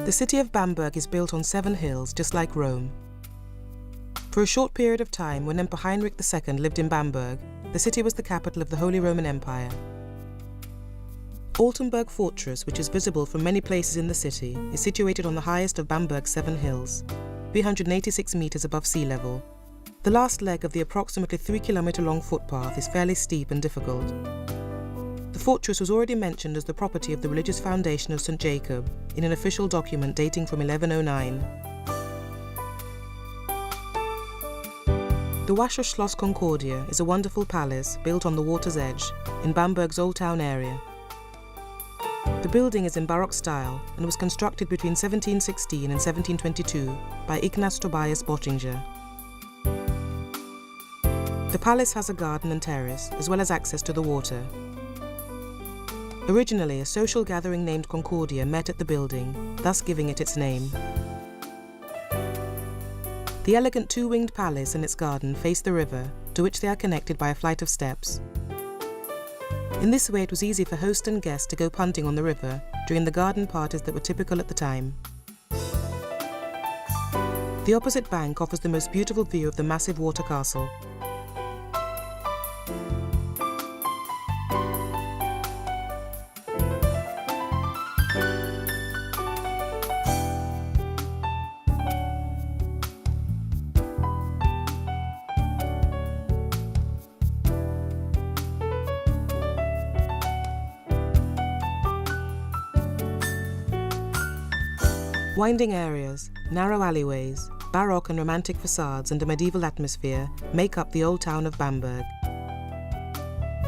The city of Bamberg is built on 7 hills, just like Rome. For a short period of time, when Emperor Heinrich II lived in Bamberg, the city was the capital of the Holy Roman Empire. Altenburg Fortress, which is visible from many places in the city, is situated on the highest of Bamberg's 7 hills, 386 meters above sea level. The last leg of the approximately 3-kilometer-long footpath is fairly steep and difficult. The fortress was already mentioned as the property of the religious foundation of St. Jacob in an official document dating from 1109. The Wasser Schloss Concordia is a wonderful palace built on the water's edge in Bamberg's Old Town area. The building is in Baroque style and was constructed between 1716 and 1722 by Ignaz Tobias Bottinger. The palace has a garden and terrace, as well as access to the water. Originally, a social gathering named Concordia met at the building, thus giving it its name. The elegant 2-winged palace and its garden face the river, to which they are connected by a flight of steps. In this way, it was easy for host and guest to go punting on the river during the garden parties that were typical at the time. The opposite bank offers the most beautiful view of the massive water castle. Winding areas, narrow alleyways, Baroque and romantic facades and a medieval atmosphere make up the old town of Bamberg.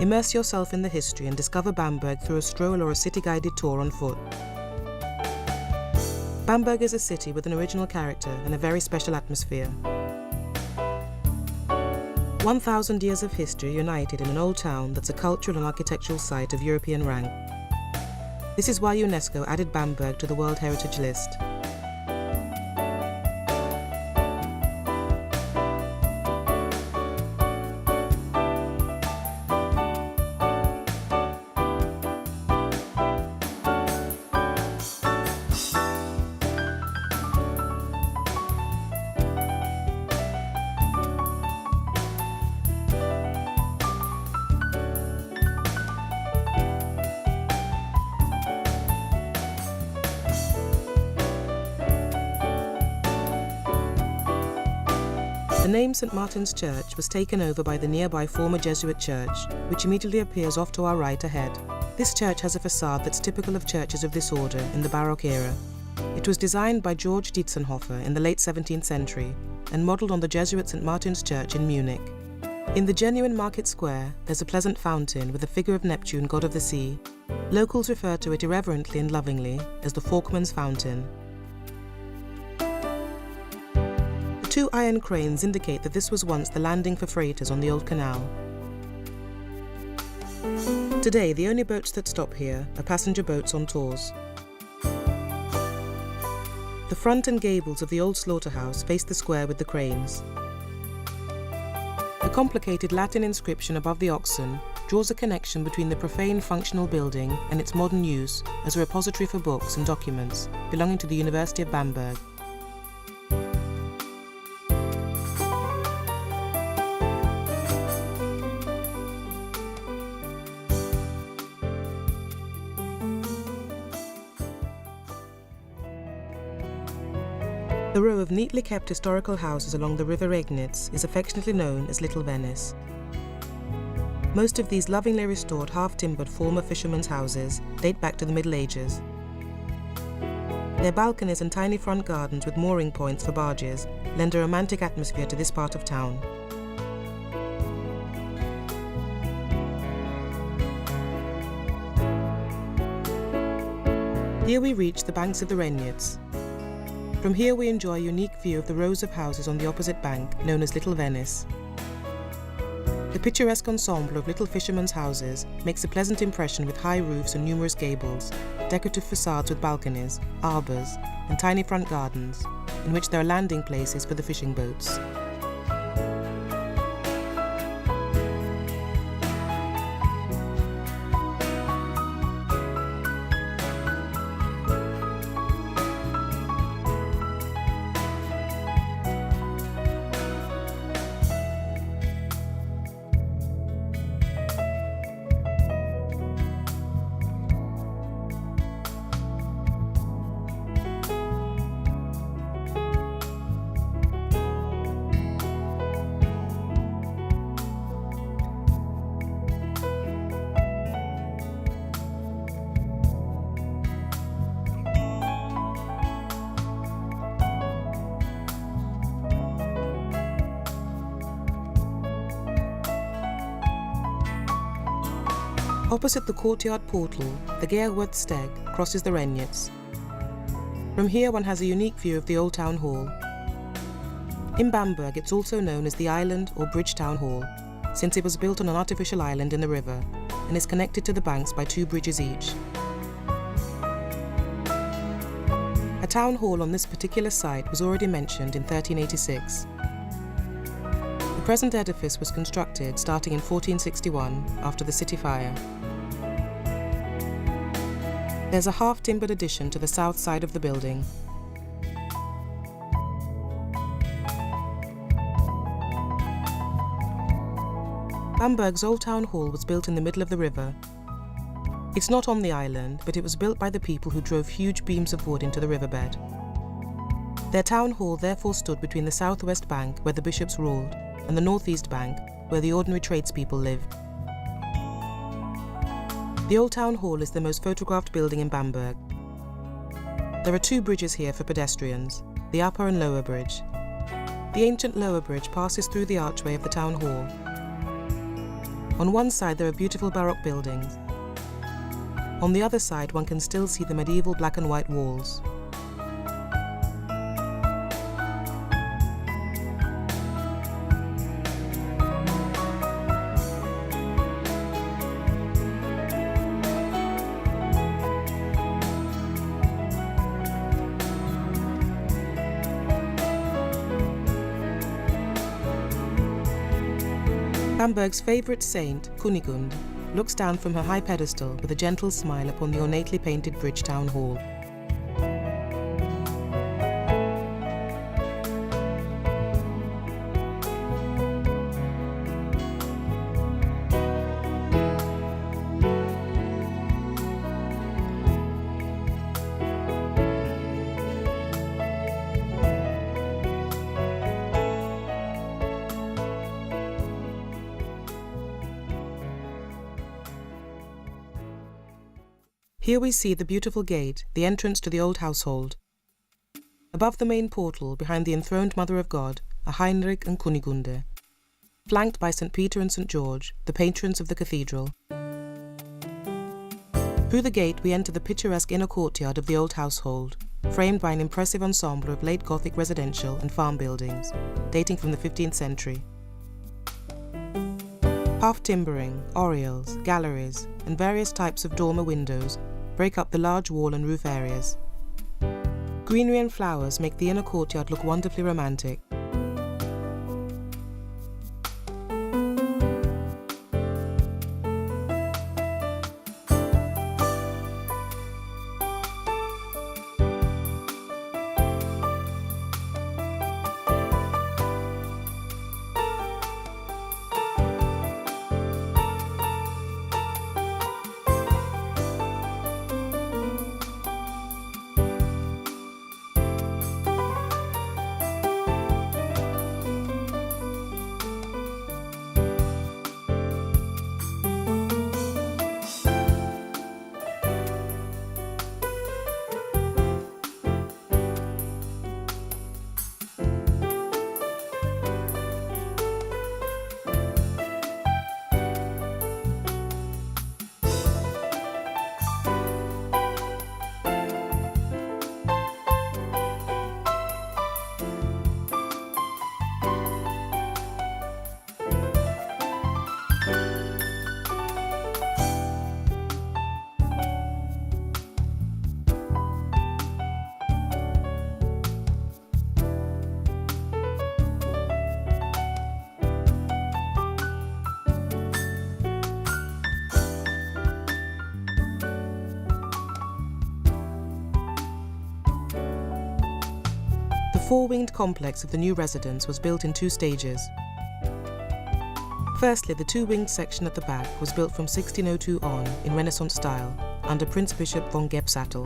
Immerse yourself in the history and discover Bamberg through a stroll or a city-guided tour on foot. Bamberg is a city with an original character and a very special atmosphere. 1,000 years of history united in an old town that's a cultural and architectural site of European rank. This is why UNESCO added Bamberg to the World Heritage List. The name St. Martin's Church was taken over by the nearby former Jesuit church, which immediately appears off to our right ahead. This church has a facade that's typical of churches of this order in the Baroque era. It was designed by Georg Dietzenhofer in the late 17th century and modelled on the Jesuit St. Martin's Church in Munich. In the genuine market square, there's a pleasant fountain with a figure of Neptune, god of the sea. Locals refer to it irreverently and lovingly as the Falkman's Fountain. 2 iron cranes indicate that this was once the landing for freighters on the old canal. Today, the only boats that stop here are passenger boats on tours. The front and gables of the old slaughterhouse face the square with the cranes. The complicated Latin inscription above the oxen draws a connection between the profane functional building and its modern use as a repository for books and documents belonging to the University of Bamberg. The row of neatly kept historical houses along the River Regnitz is affectionately known as Little Venice. Most of these lovingly restored half-timbered former fishermen's houses date back to the Middle Ages. Their balconies and tiny front gardens with mooring points for barges lend a romantic atmosphere to this part of town. Here we reach the banks of the Regnitz. From here we enjoy a unique view of the rows of houses on the opposite bank, known as Little Venice. The picturesque ensemble of little fishermen's houses makes a pleasant impression with high roofs and numerous gables, decorative facades with balconies, arbours, and tiny front gardens, in which there are landing places for the fishing boats. Opposite the courtyard portal, the Geerwerth Steg crosses the Renjets. From here one has a unique view of the Old Town Hall. In Bamberg it's also known as the Island or Bridge Town Hall, since it was built on an artificial island in the river and is connected to the banks by 2 bridges each. A town hall on this particular site was already mentioned in 1386. The present edifice was constructed starting in 1461 after the city fire. There's a half-timbered addition to the south side of the building. Bamberg's Old Town Hall was built in the middle of the river. It's not on the island, but it was built by the people who drove huge beams of wood into the riverbed. Their town hall therefore stood between the southwest bank, where the bishops ruled, and the northeast bank, where the ordinary tradespeople lived. The Old Town Hall is the most photographed building in Bamberg. There are 2 bridges here for pedestrians, the upper and lower bridge. The ancient lower bridge passes through the archway of the town hall. On one side there are beautiful Baroque buildings. On the other side one can still see the medieval black and white walls. Bamberg's favourite saint, Kunigund, looks down from her high pedestal with a gentle smile upon the ornately painted Bridge Town Hall. Here we see the beautiful gate, the entrance to the old household. Above the main portal, behind the enthroned Mother of God, are Heinrich and Kunigunde, flanked by St. Peter and St. George, the patrons of the cathedral. Through the gate we enter the picturesque inner courtyard of the old household, framed by an impressive ensemble of late Gothic residential and farm buildings, dating from the 15th century. Half-timbering, oriels, galleries, and various types of dormer windows break up the large wall and roof areas. Greenery and flowers make the inner courtyard look wonderfully romantic. The four-winged complex of the new residence was built in 2 stages. Firstly, the 2-winged section at the back was built from 1602 on in Renaissance style, under Prince Bishop von Gebsattel.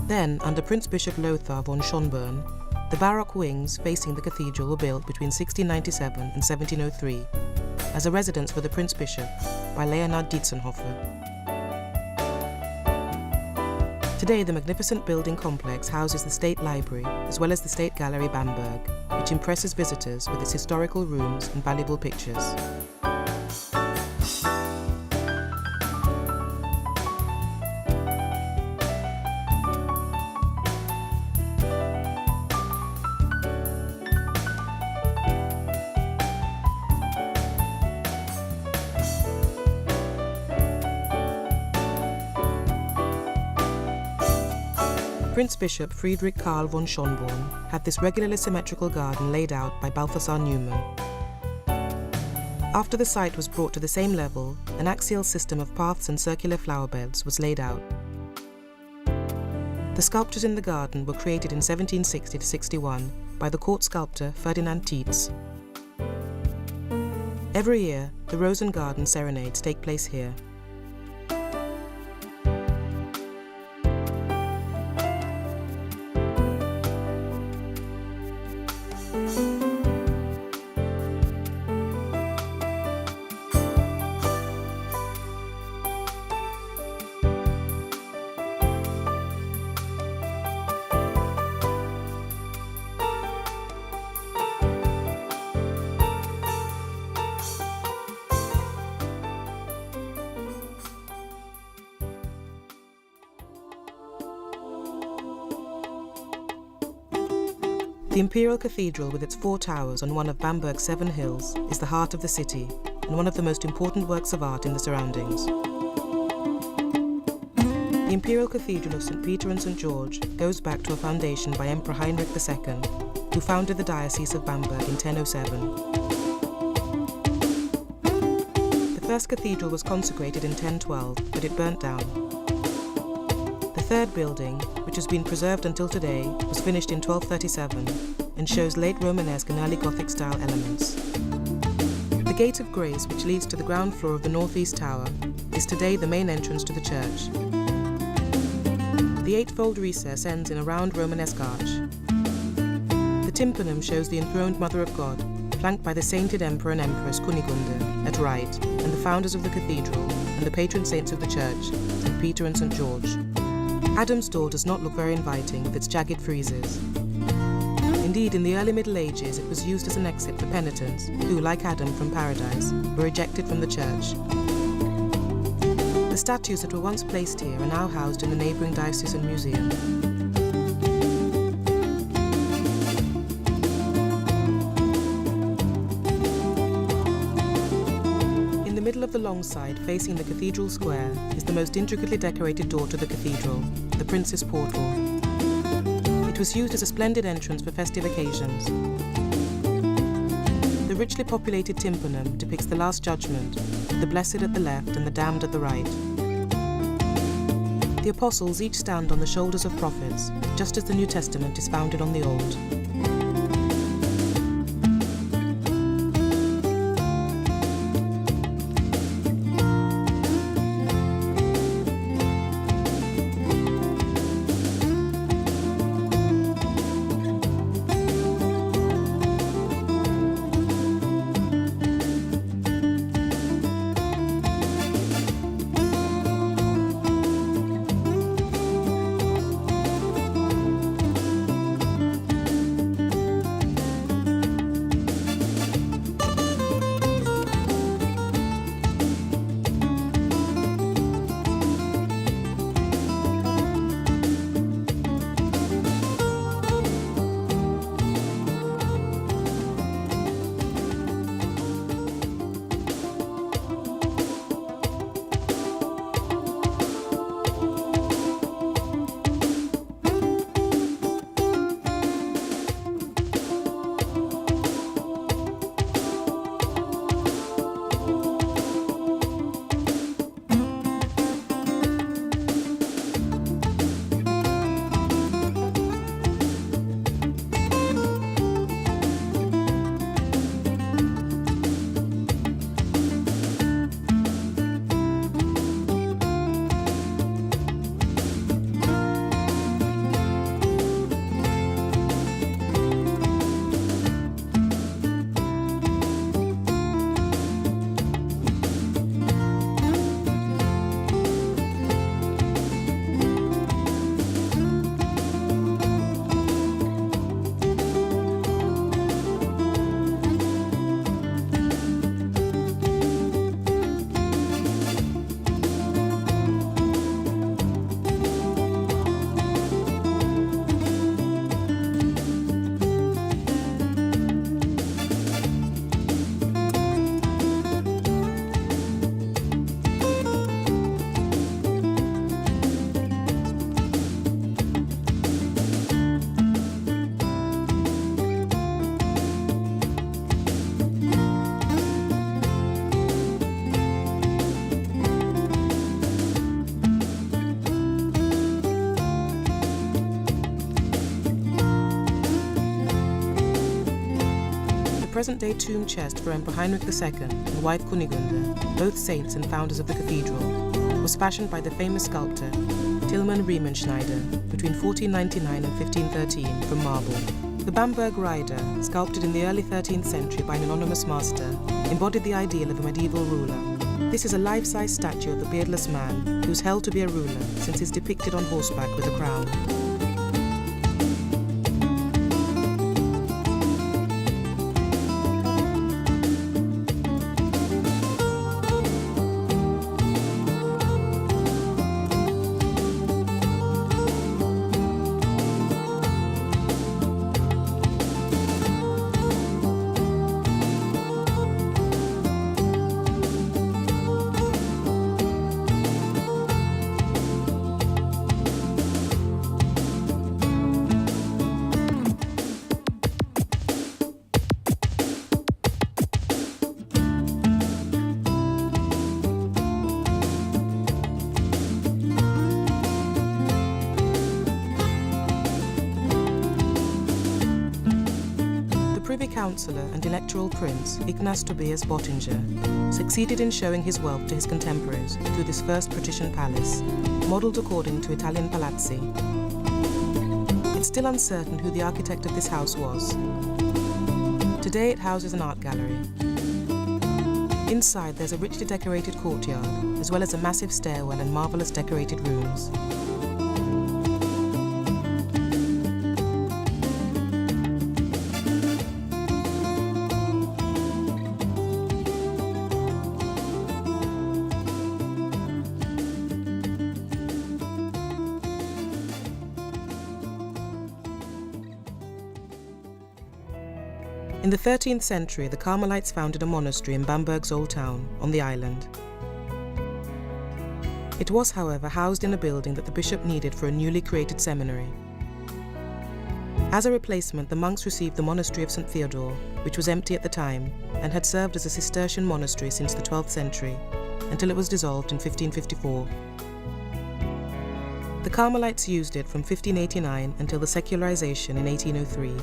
Then, under Prince Bishop Lothar von Schönborn, the Baroque wings facing the cathedral were built between 1697 and 1703, as a residence for the Prince Bishop by Leonhard Dietzenhofer. Today, the magnificent building complex houses the State Library, as well as the State Gallery Bamberg, which impresses visitors with its historical rooms and valuable pictures. Prince Bishop Friedrich Karl von Schönborn had this regularly symmetrical garden laid out by Balthasar Neumann. After the site was brought to the same level, an axial system of paths and circular flower beds was laid out. The sculptures in the garden were created in 1760-61 by the court sculptor Ferdinand Tietz. Every year, the Rosengarten serenades take place here. The Imperial Cathedral, with its 4 towers on one of Bamberg's 7 hills, is the heart of the city and one of the most important works of art in the surroundings. The Imperial Cathedral of St. Peter and St. George goes back to a foundation by Emperor Heinrich II, who founded the Diocese of Bamberg in 1007. The first cathedral was consecrated in 1012, but it burnt down. The third building, which has been preserved until today, was finished in 1237 and shows late Romanesque and early Gothic style elements. The Gate of Grace, which leads to the ground floor of the northeast tower, is today the main entrance to the church. The eightfold recess ends in a round Romanesque arch. The tympanum shows the enthroned Mother of God, flanked by the sainted Emperor and Empress Kunigunde at right, and the founders of the cathedral and the patron saints of the church, St. Peter and St. George. Adam's door does not look very inviting with its jagged friezes. Indeed, in the early Middle Ages, it was used as an exit for penitents who, like Adam from paradise, were ejected from the church. The statues that were once placed here are now housed in the neighbouring diocesan museum. In the middle of the long side, facing the cathedral square, is the most intricately decorated door to the cathedral, the Prince's Portal. It was used as a splendid entrance for festive occasions. The richly populated tympanum depicts the Last Judgment, the blessed at the left and the damned at the right. The apostles each stand on the shoulders of prophets, just as the New Testament is founded on the Old. present-day tomb chest for Emperor Heinrich II and wife Kunigunde, both saints and founders of the cathedral, was fashioned by the famous sculptor Tilman Riemenschneider between 1499 and 1513 from marble. The Bamberg rider, sculpted in the early 13th century by an anonymous master, embodied the ideal of a medieval ruler. This is a life-size statue of the beardless man who is held to be a ruler since he is depicted on horseback with a crown. Privy Councillor and Electoral Prince Ignaz Tobias Bottinger succeeded in showing his wealth to his contemporaries through this first patrician palace, modelled according to Italian palazzi. It's still uncertain who the architect of this house was. Today it houses an art gallery. Inside there's a richly decorated courtyard, as well as a massive stairwell and marvellous decorated rooms. In the 13th century, the Carmelites founded a monastery in Bamberg's Old Town, on the island. It was, however, housed in a building that the bishop needed for a newly created seminary. As a replacement, the monks received the monastery of St. Theodore, which was empty at the time, and had served as a Cistercian monastery since the 12th century, until it was dissolved in 1554. The Carmelites used it from 1589 until the secularization in 1803.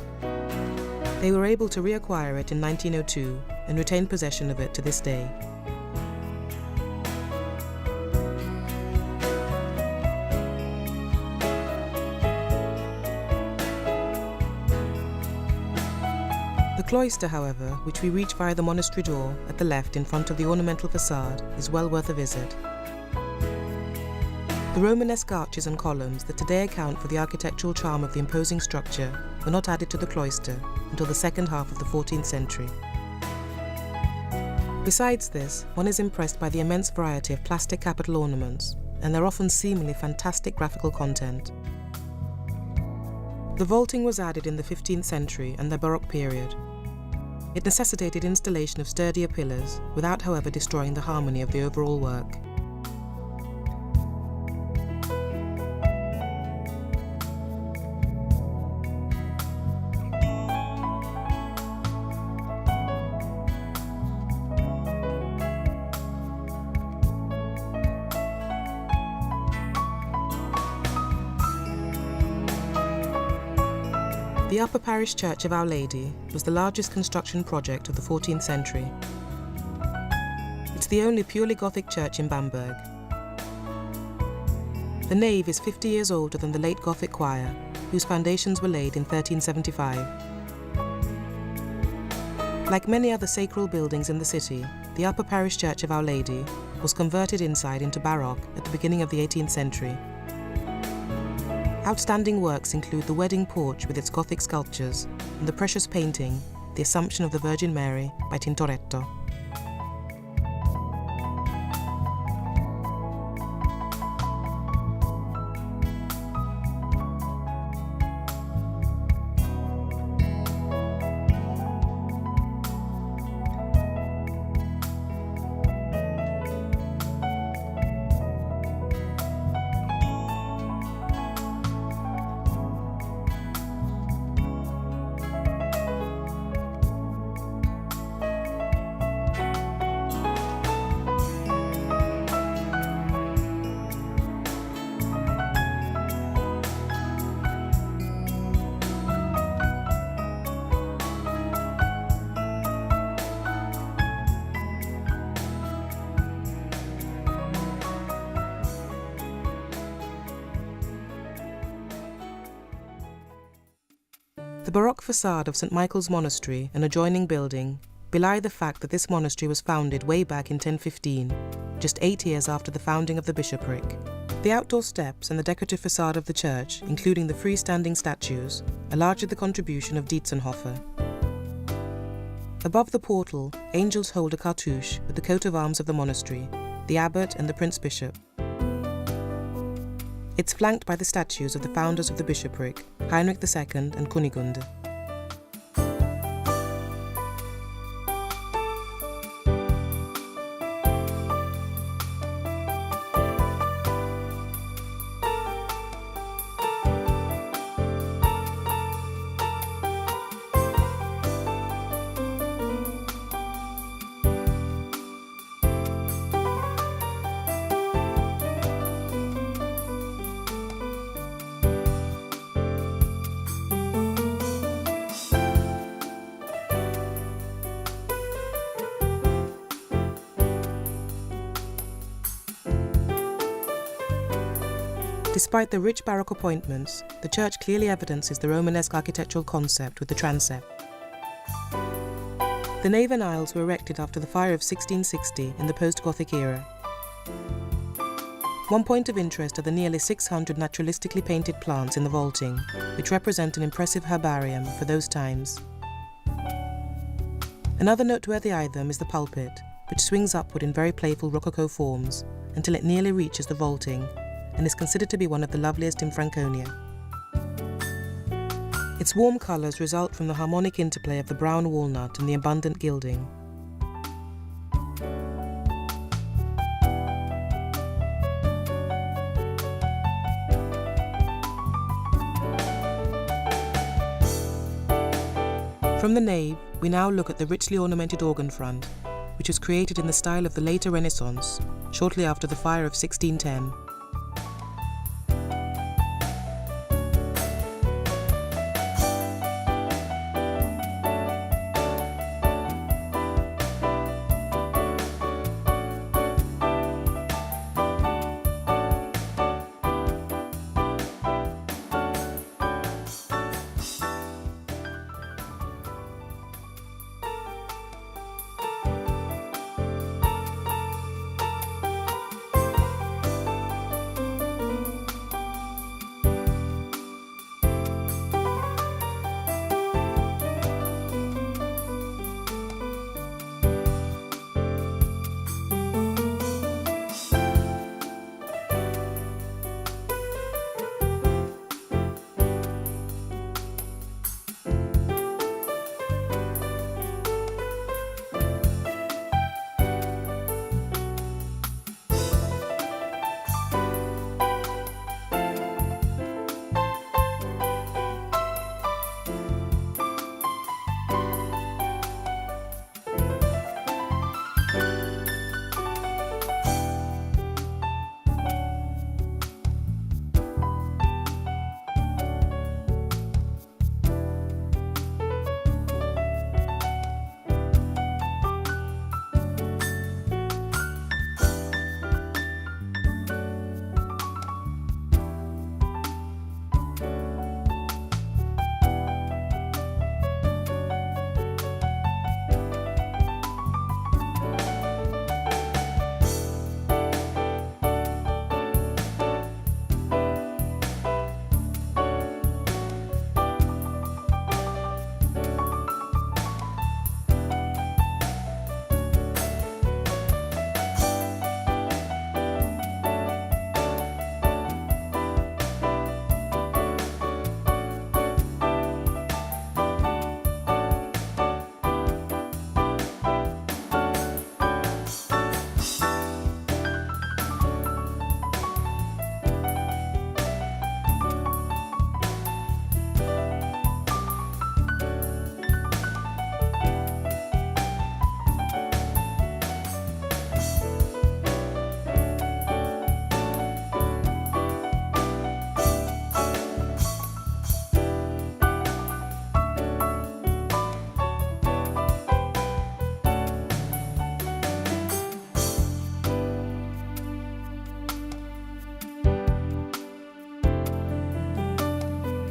They were able to reacquire it in 1902 and retain possession of it to this day. The cloister, however, which we reach via the monastery door at the left in front of the ornamental facade, is well worth a visit. The Romanesque arches and columns that today account for the architectural charm of the imposing structure were not added to the cloister until the second half of the 14th century. Besides this, one is impressed by the immense variety of plastic capital ornaments and their often seemingly fantastic graphical content. The vaulting was added in the 15th century and the Baroque period. It necessitated installation of sturdier pillars, without, however, destroying the harmony of the overall work. The Upper Parish Church of Our Lady was the largest construction project of the 14th century. It's the only purely Gothic church in Bamberg. The nave is 50 years older than the late Gothic choir, whose foundations were laid in 1375. Like many other sacral buildings in the city, the Upper Parish Church of Our Lady was converted inside into Baroque at the beginning of the 18th century. Outstanding works include the wedding porch with its Gothic sculptures and the precious painting, The Assumption of the Virgin Mary by Tintoretto. The Baroque facade of St. Michael's Monastery, an adjoining building, belie the fact that this monastery was founded way back in 1015, just 8 years after the founding of the bishopric. The outdoor steps and the decorative facade of the church, including the freestanding statues, are largely the contribution of Dietzenhofer. Above the portal, angels hold a cartouche with the coat of arms of the monastery, the abbot and the prince-bishop. It's flanked by the statues of the founders of the bishopric, Heinrich II and Kunigunde. Despite the rich Baroque appointments, the church clearly evidences the Romanesque architectural concept with the transept. The nave and aisles were erected after the fire of 1660 in the post-Gothic era. One point of interest are the nearly 600 naturalistically painted plants in the vaulting, which represent an impressive herbarium for those times. Another noteworthy item is the pulpit, which swings upward in very playful Rococo forms until it nearly reaches the vaulting, and is considered to be one of the loveliest in Franconia. Its warm colours result from the harmonic interplay of the brown walnut and the abundant gilding. From the nave, we now look at the richly ornamented organ front, which was created in the style of the later Renaissance, shortly after the fire of 1610.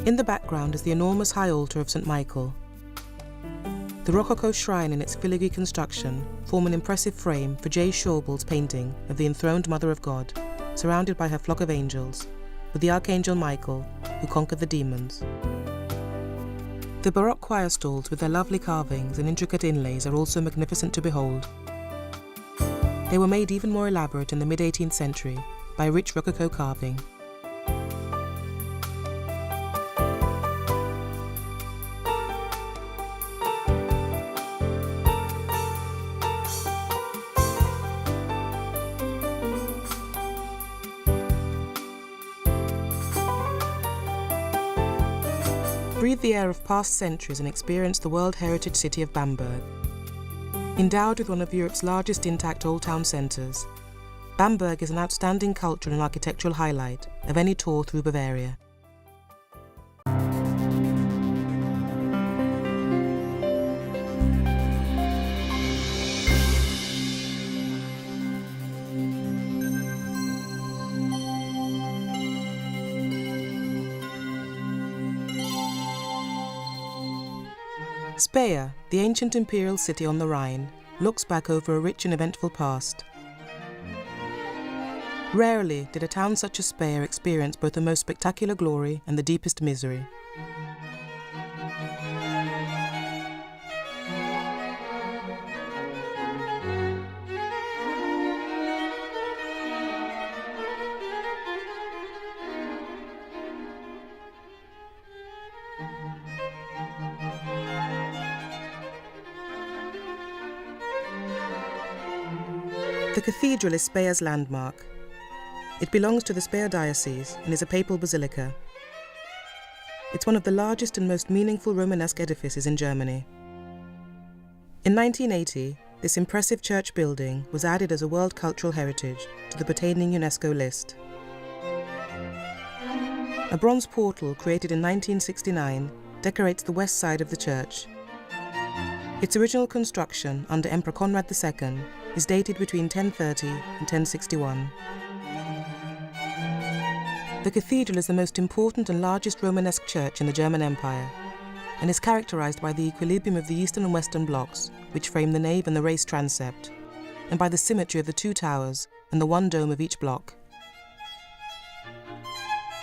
In the background is the enormous high altar of St. Michael. The Rococo shrine and its filigree construction form an impressive frame for J. Schaubl's painting of the enthroned Mother of God, surrounded by her flock of angels, with the Archangel Michael, who conquered the demons. The Baroque choir stalls with their lovely carvings and intricate inlays are also magnificent to behold. They were made even more elaborate in the mid-18th century by rich Rococo carving. Breathe the air of past centuries and experience the World Heritage City of Bamberg. Endowed with one of Europe's largest intact old town centres, Bamberg is an outstanding cultural and architectural highlight of any tour through Bavaria. Speyer, the ancient imperial city on the Rhine, looks back over a rich and eventful past. Rarely did a town such as Speyer experience both the most spectacular glory and the deepest misery. The cathedral is Speyer's landmark. It belongs to the Speyer diocese and is a papal basilica. It's one of the largest and most meaningful Romanesque edifices in Germany. In 1980, this impressive church building was added as a World Cultural Heritage to the pertaining UNESCO list. A bronze portal created in 1969 decorates the west side of the church. Its original construction under Emperor Conrad II is dated between 1030 and 1061. The cathedral is the most important and largest Romanesque church in the German Empire and is characterized by the equilibrium of the eastern and western blocks, which frame the nave and the raised transept, and by the symmetry of the two towers and the one dome of each block.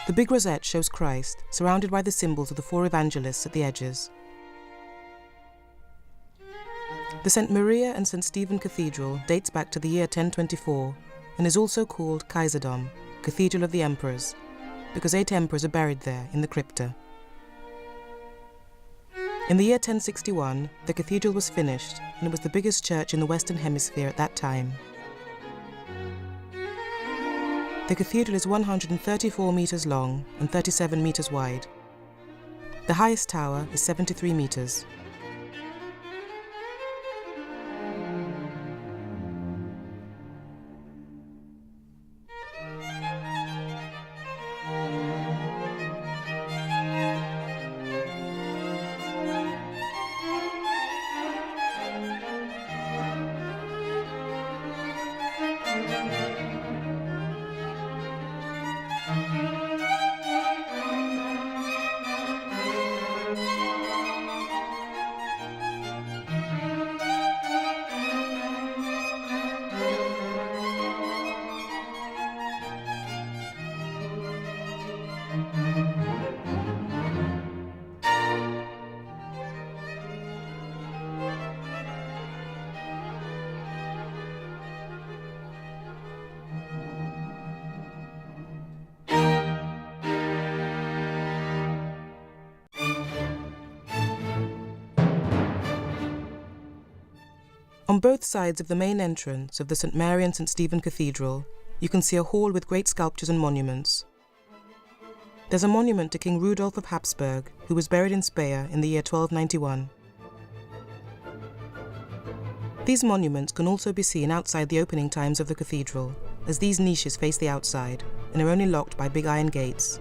The big rosette shows Christ, surrounded by the symbols of the four evangelists at the edges. The St. Maria and St. Stephen Cathedral dates back to the year 1024 and is also called Kaiserdom, Cathedral of the Emperors, because 8 emperors are buried there in the crypta. In the year 1061, the cathedral was finished and it was the biggest church in the Western Hemisphere at that time. The cathedral is 134 metres long and 37 metres wide. The highest tower is 73 metres. On both sides of the main entrance of the St. Mary and St. Stephen Cathedral, you can see a hall with great sculptures and monuments. There's a monument to King Rudolf of Habsburg, who was buried in Speyer in the year 1291. These monuments can also be seen outside the opening times of the cathedral, as these niches face the outside and are only locked by big iron gates.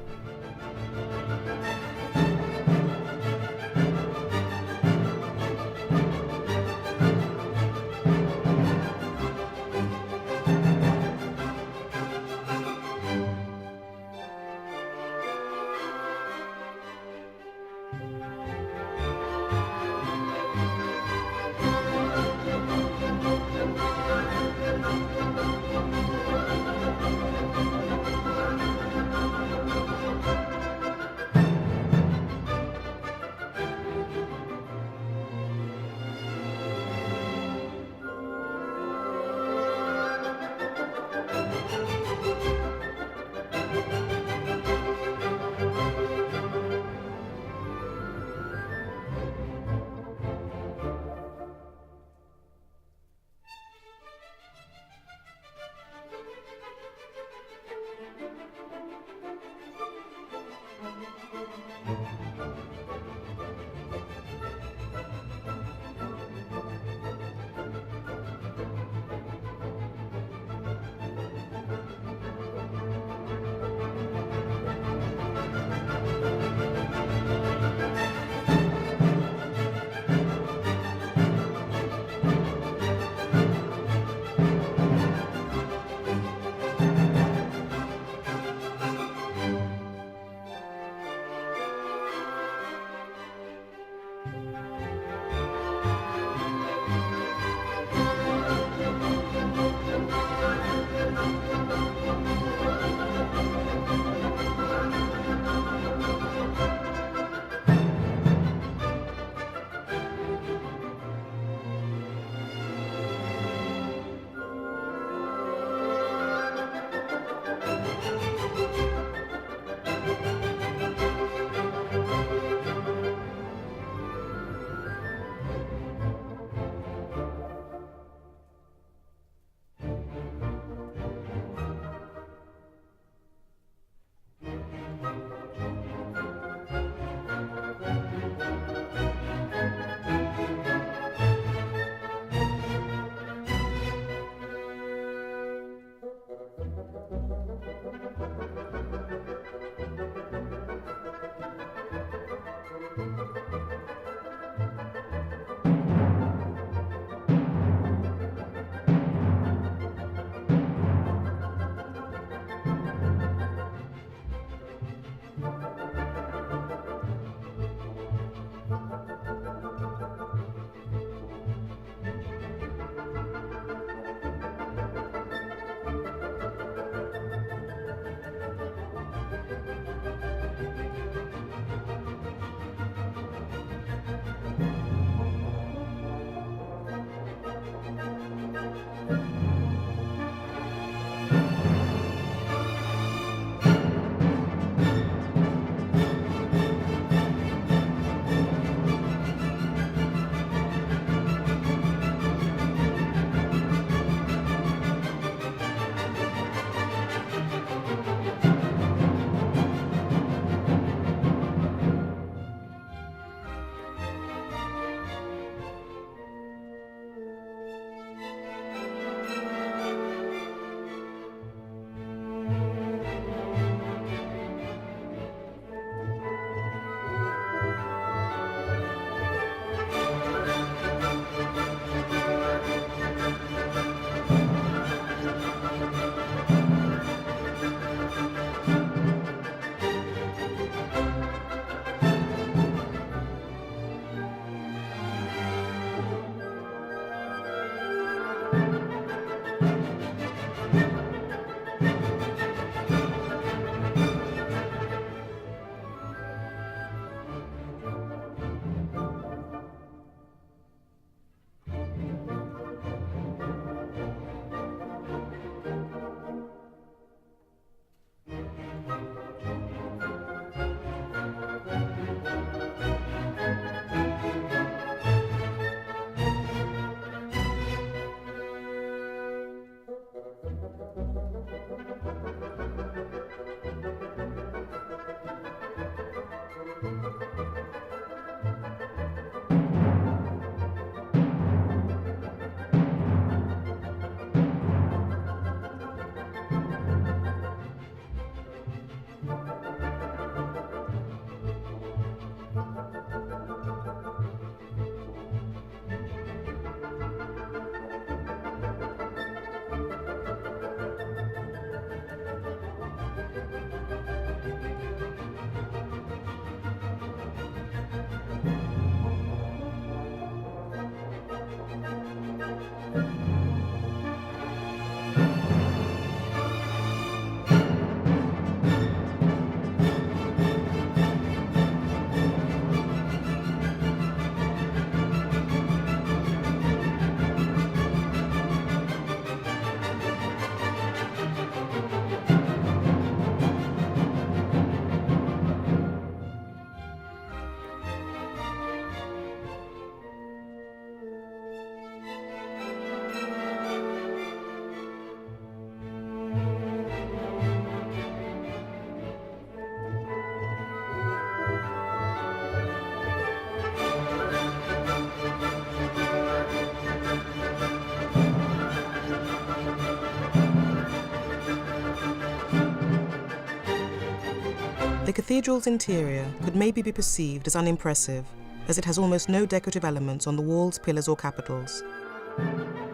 The cathedral's interior could maybe be perceived as unimpressive, as it has almost no decorative elements on the walls, pillars or capitals.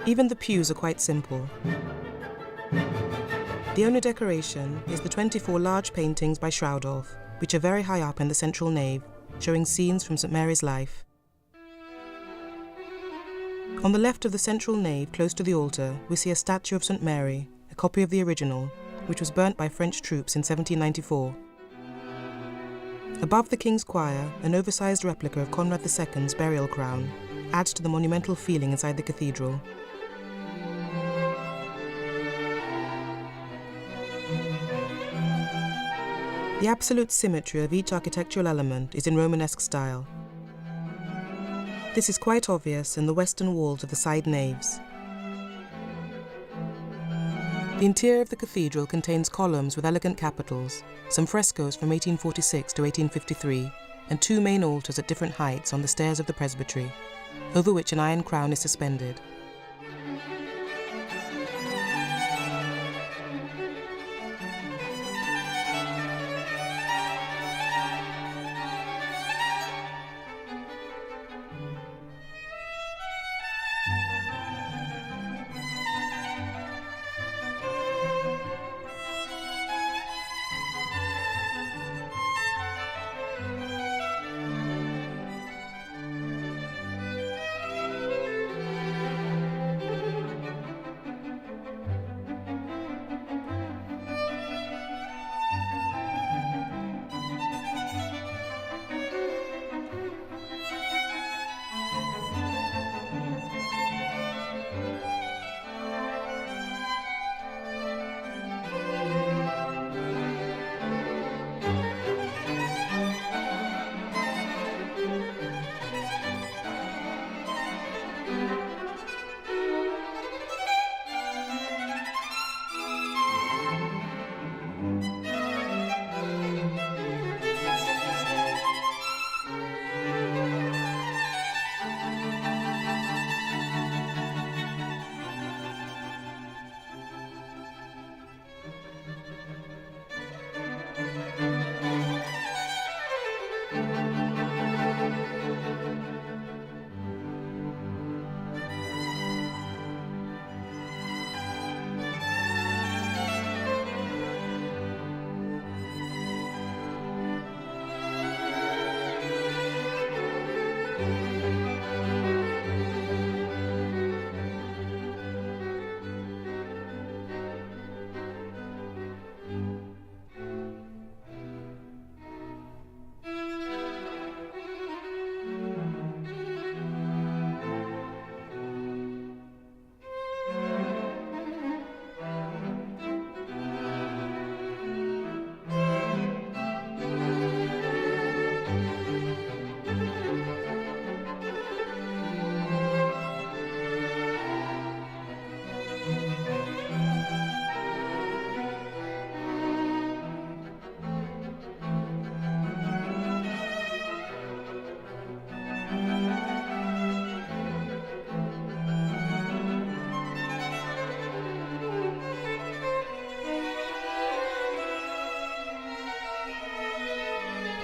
Even the pews are quite simple. The only decoration is the 24 large paintings by Schraudolph, which are very high up in the central nave, showing scenes from St. Mary's life. On the left of the central nave, close to the altar, we see a statue of St. Mary, a copy of the original, which was burnt by French troops in 1794. Above the King's Choir, an oversized replica of Conrad II's burial crown adds to the monumental feeling inside the cathedral. The absolute symmetry of each architectural element is in Romanesque style. This is quite obvious in the western walls of the side naves. The interior of the cathedral contains columns with elegant capitals, some frescoes from 1846 to 1853, and two main altars at different heights on the stairs of the presbytery, over which an iron crown is suspended.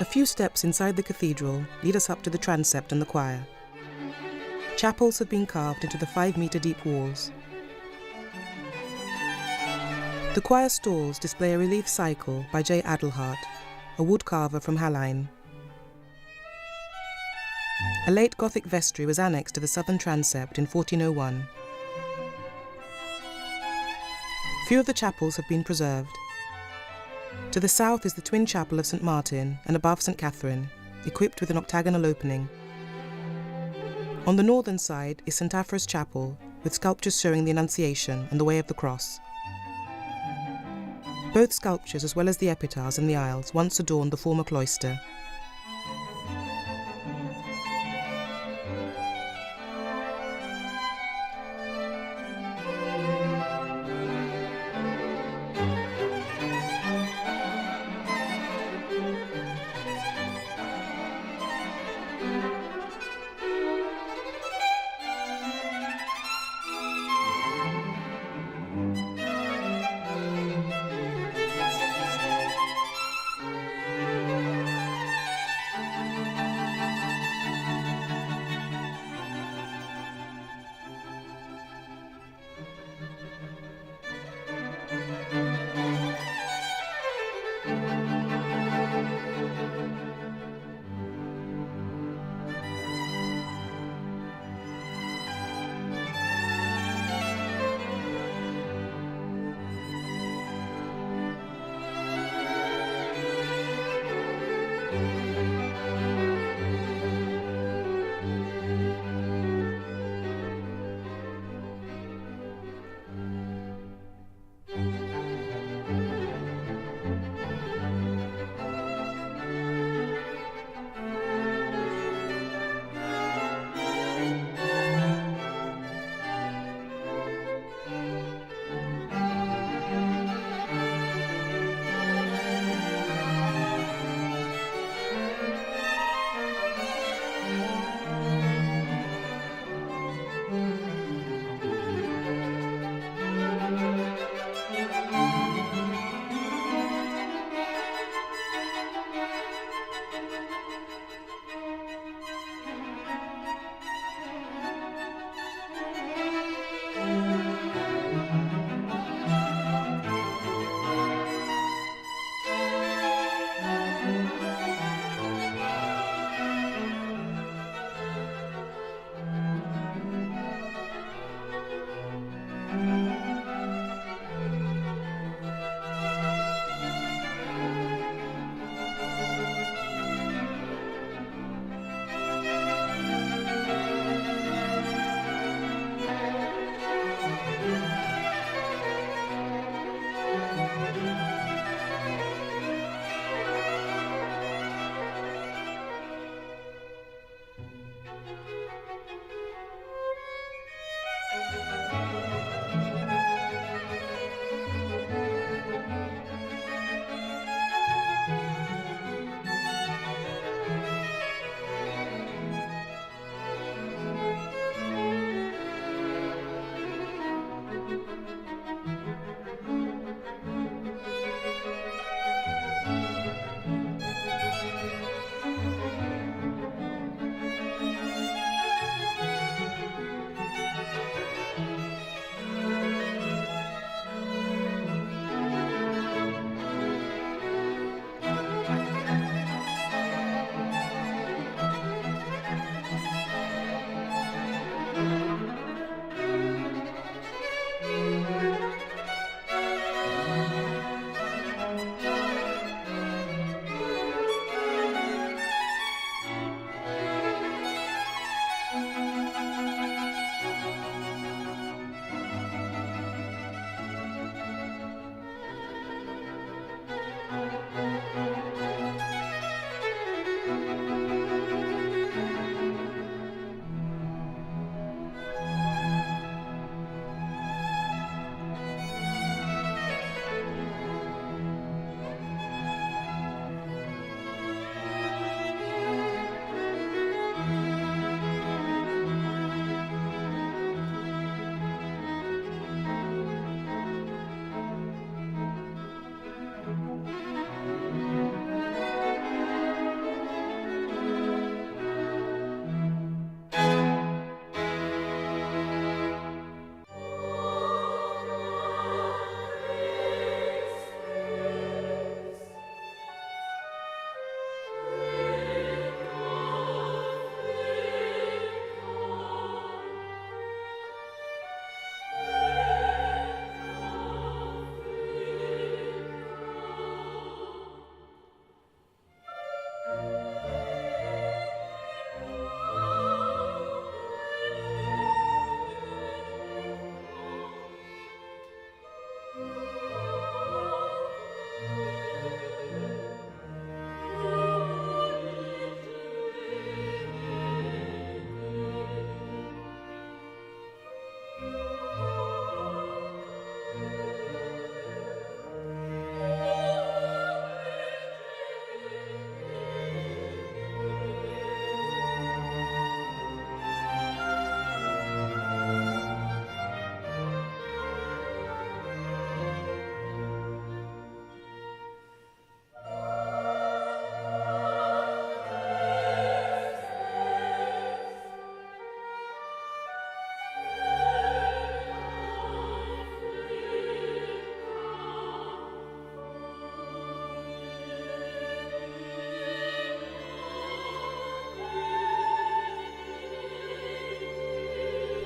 A few steps inside the cathedral lead us up to the transept and the choir. Chapels have been carved into the 5-meter deep walls. The choir stalls display a relief cycle by J. Adelhart, a woodcarver from Hallein. A late Gothic vestry was annexed to the southern transept in 1401. Few of the chapels have been preserved. To the south is the twin chapel of St. Martin and above St. Catherine, equipped with an octagonal opening. On the northern side is St. Aphra's Chapel, with sculptures showing the Annunciation and the Way of the Cross. Both sculptures, as well as the epitaphs and the aisles, once adorned the former cloister.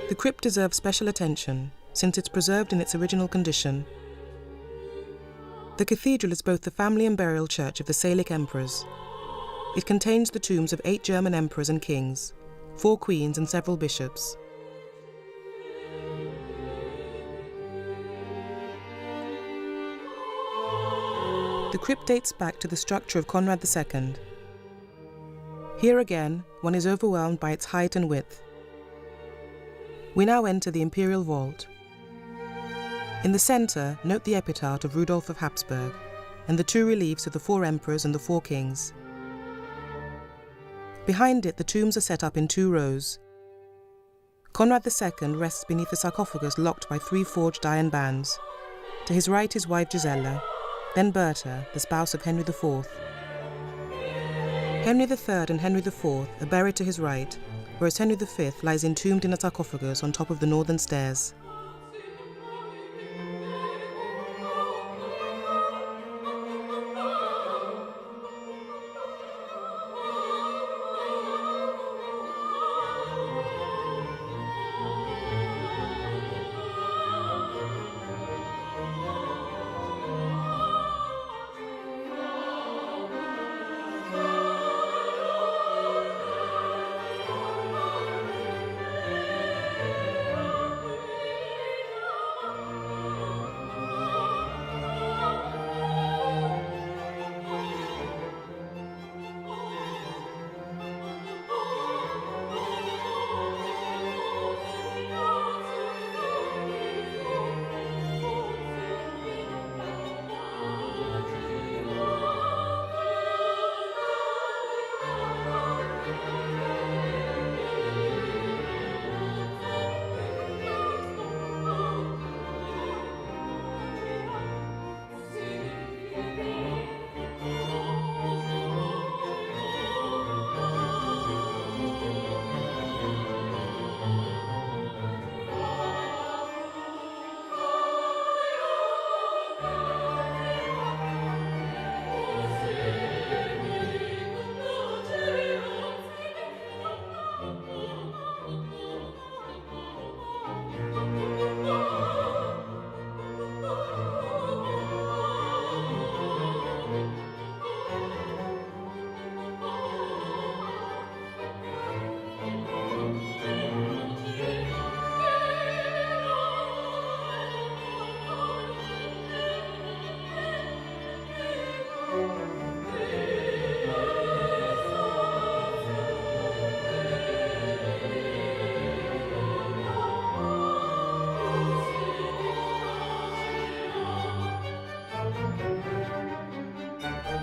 The crypt deserves special attention since it's preserved in its original condition. The cathedral is both the family and burial church of the Salic emperors. It contains the tombs of 8 German emperors and kings, 4 queens and several bishops. The crypt dates back to the structure of Conrad II. Here again, one is overwhelmed by its height and width. We now enter the imperial vault. In the center, note the epitaph of Rudolf of Habsburg and the 2 reliefs of the 4 emperors and the 4 kings. Behind it, the tombs are set up in 2 rows. Conrad II rests beneath a sarcophagus locked by 3 forged iron bands. To his right, his wife Gisela, then Bertha, the spouse of Henry IV. Henry III and Henry IV are buried to his right, whereas Henry V lies entombed in a sarcophagus on top of the northern stairs.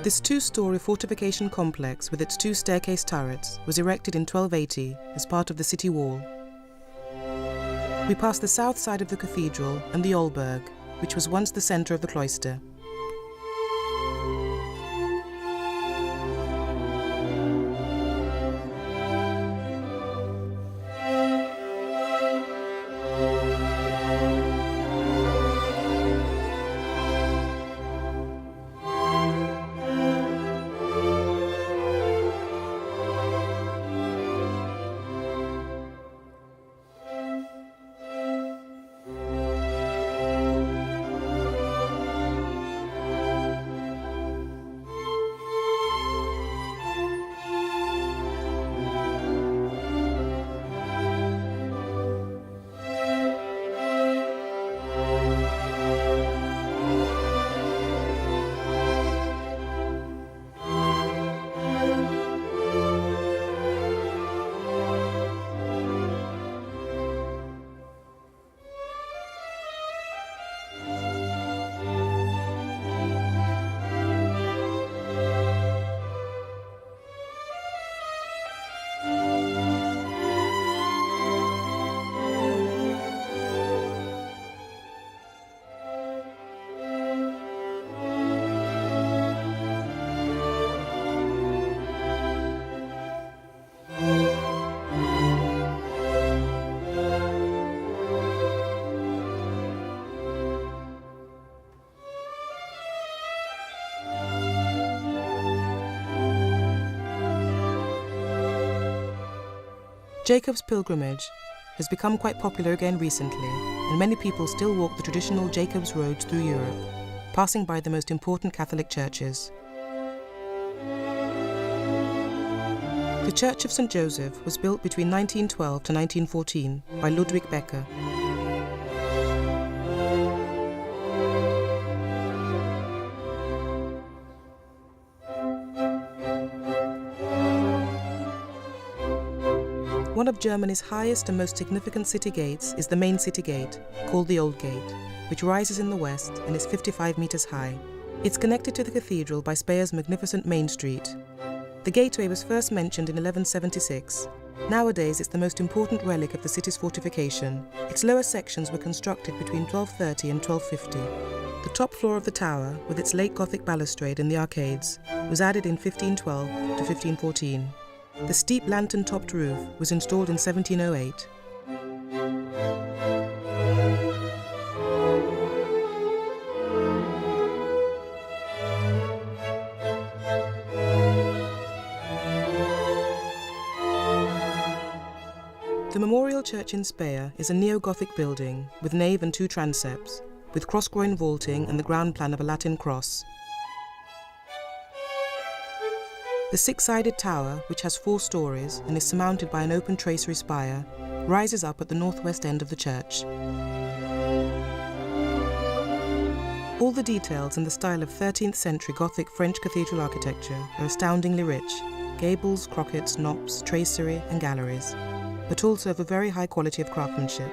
This 2-story fortification complex with its 2 staircase turrets was erected in 1280 as part of the city wall. We pass the south side of the cathedral and the Olberg, which was once the centre of the cloister. Jacob's Pilgrimage has become quite popular again recently, and many people still walk the traditional Jacob's roads through Europe, passing by the most important Catholic churches. The Church of St. Joseph was built between 1912 to 1914 by Ludwig Becker. One of Germany's highest and most significant city gates is the main city gate, called the Old Gate, which rises in the west and is 55 meters high. It's connected to the cathedral by Speye's magnificent Main Street. The gateway was first mentioned in 1176. Nowadays, it's the most important relic of the city's fortification. Its lower sections were constructed between 1230 and 1250. The top floor of the tower, with its late Gothic balustrade and the arcades, was added in 1512 to 1514. The steep lantern-topped roof was installed in 1708. The Memorial Church in Speyer is a neo-Gothic building with nave and 2 transepts, with cross-groin vaulting and the ground plan of a Latin cross. The 6-sided tower, which has 4 stories and is surmounted by an open tracery spire, rises up at the northwest end of the church. All the details in the style of 13th century Gothic French cathedral architecture are astoundingly rich: gables, crockets, nops, tracery and galleries, but also of a very high quality of craftsmanship.